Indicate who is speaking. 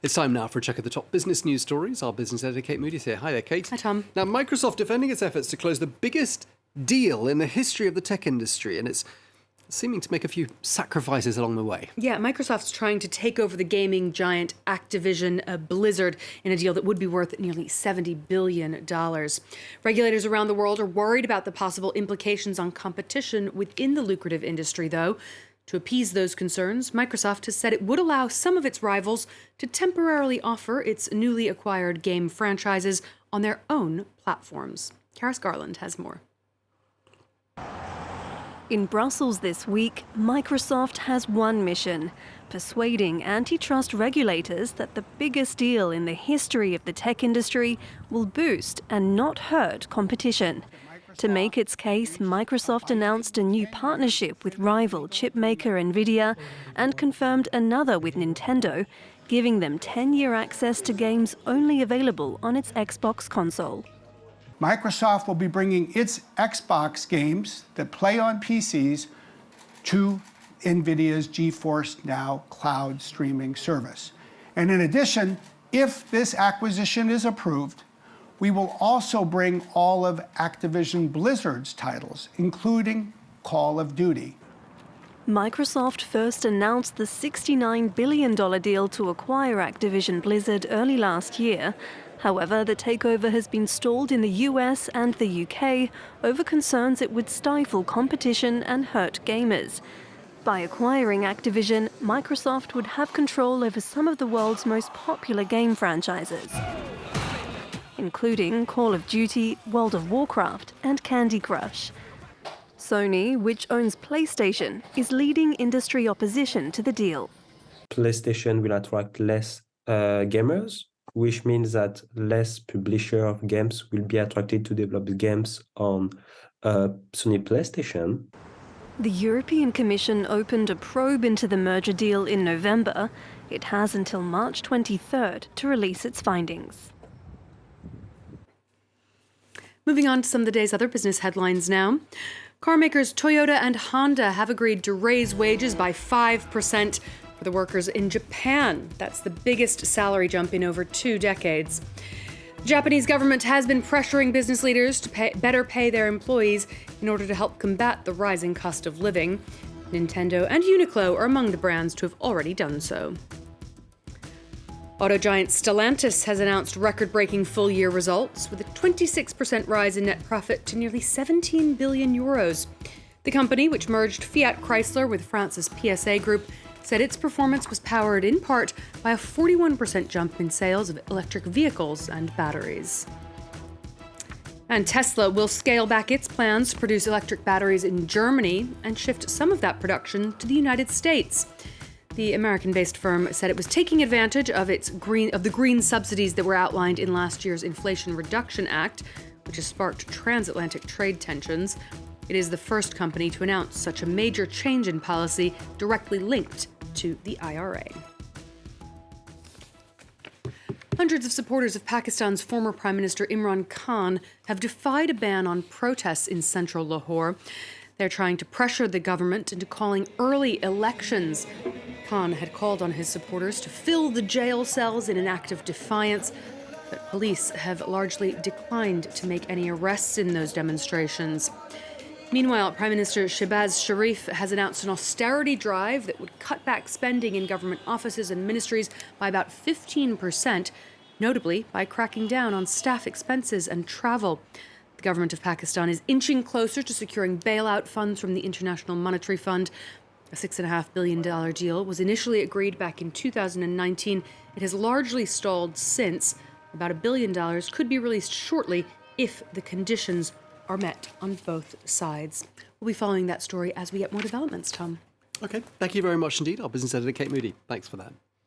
Speaker 1: It's time now for a check of the top business news stories. Our business editor, Kate Moody's here. Hi there, Kate.
Speaker 2: Hi, Tom.
Speaker 1: Now, Microsoft defending its efforts to close the biggest deal in the history of the tech industry, and it's seeming to make a few sacrifices along the way.
Speaker 2: Yeah, Microsoft's trying to take over the gaming giant Activision Blizzard in a deal that would be worth nearly $70 billion. Regulators around the world are worried about the possible implications on competition within the lucrative industry, though. To appease those concerns, Microsoft has said it would allow some of its rivals to temporarily offer its newly acquired game franchises on their own platforms. Karis Garland has more.
Speaker 3: In Brussels this week, Microsoft has one mission: persuading antitrust regulators that the biggest deal in the history of the tech industry will boost and not hurt competition. To make its case, Microsoft announced a new partnership with rival chipmaker Nvidia and confirmed another with Nintendo, giving them 10-year access to games only available on its Xbox console.
Speaker 4: Microsoft will be bringing its Xbox games that play on PCs to Nvidia's GeForce Now cloud streaming service. And in addition, if this acquisition is approved, we will also bring all of Activision Blizzard's titles, including Call of Duty.
Speaker 3: Microsoft first announced the $69 billion deal to acquire Activision Blizzard early last year. However, the takeover has been stalled in the US and the UK over concerns it would stifle competition and hurt gamers. By acquiring Activision, Microsoft would have control over some of the world's most popular game franchises, including Call of Duty, World of Warcraft, and Candy Crush. Sony, which owns PlayStation, is leading industry opposition to the deal.
Speaker 5: PlayStation will attract less gamers, which means that less publisher of games will be attracted to develop games on Sony PlayStation.
Speaker 3: The European Commission opened a probe into the merger deal in November. It has until March 23rd to release its findings.
Speaker 2: Moving on to some of the day's other business headlines now. Carmakers Toyota and Honda have agreed to raise wages by 5% for the workers in Japan. That's the biggest salary jump in over 2 decades. The Japanese government has been pressuring business leaders to better pay their employees in order to help combat the rising cost of living. Nintendo and Uniqlo are among the brands to have already done so. Auto giant Stellantis has announced record-breaking full-year results with a 26% rise in net profit to nearly 17 billion euros. The company, which merged Fiat Chrysler with France's PSA Group, said its performance was powered in part by a 41% jump in sales of electric vehicles and batteries. And Tesla will scale back its plans to produce electric batteries in Germany and shift some of that production to the United States. The American-based firm said it was taking advantage of the green subsidies that were outlined in last year's Inflation Reduction Act, which has sparked transatlantic trade tensions. It is the first company to announce such a major change in policy directly linked to the IRA. Hundreds of supporters of Pakistan's former Prime Minister Imran Khan have defied a ban on protests in central Lahore. They're trying to pressure the government into calling early elections. Khan had called on his supporters to fill the jail cells in an act of defiance, but police have largely declined to make any arrests in those demonstrations. Meanwhile, Prime Minister Shehbaz Sharif has announced an austerity drive that would cut back spending in government offices and ministries by about 15%, notably by cracking down on staff expenses and travel. The government of Pakistan is inching closer to securing bailout funds from the International Monetary Fund. A $6.5 billion deal was initially agreed back in 2019. It has largely stalled since. About $1 billion could be released shortly if the conditions are met on both sides. We'll be following that story as we get more developments, Tom.
Speaker 1: Okay, thank you very much indeed. Our business editor, Kate Moody. Thanks for that.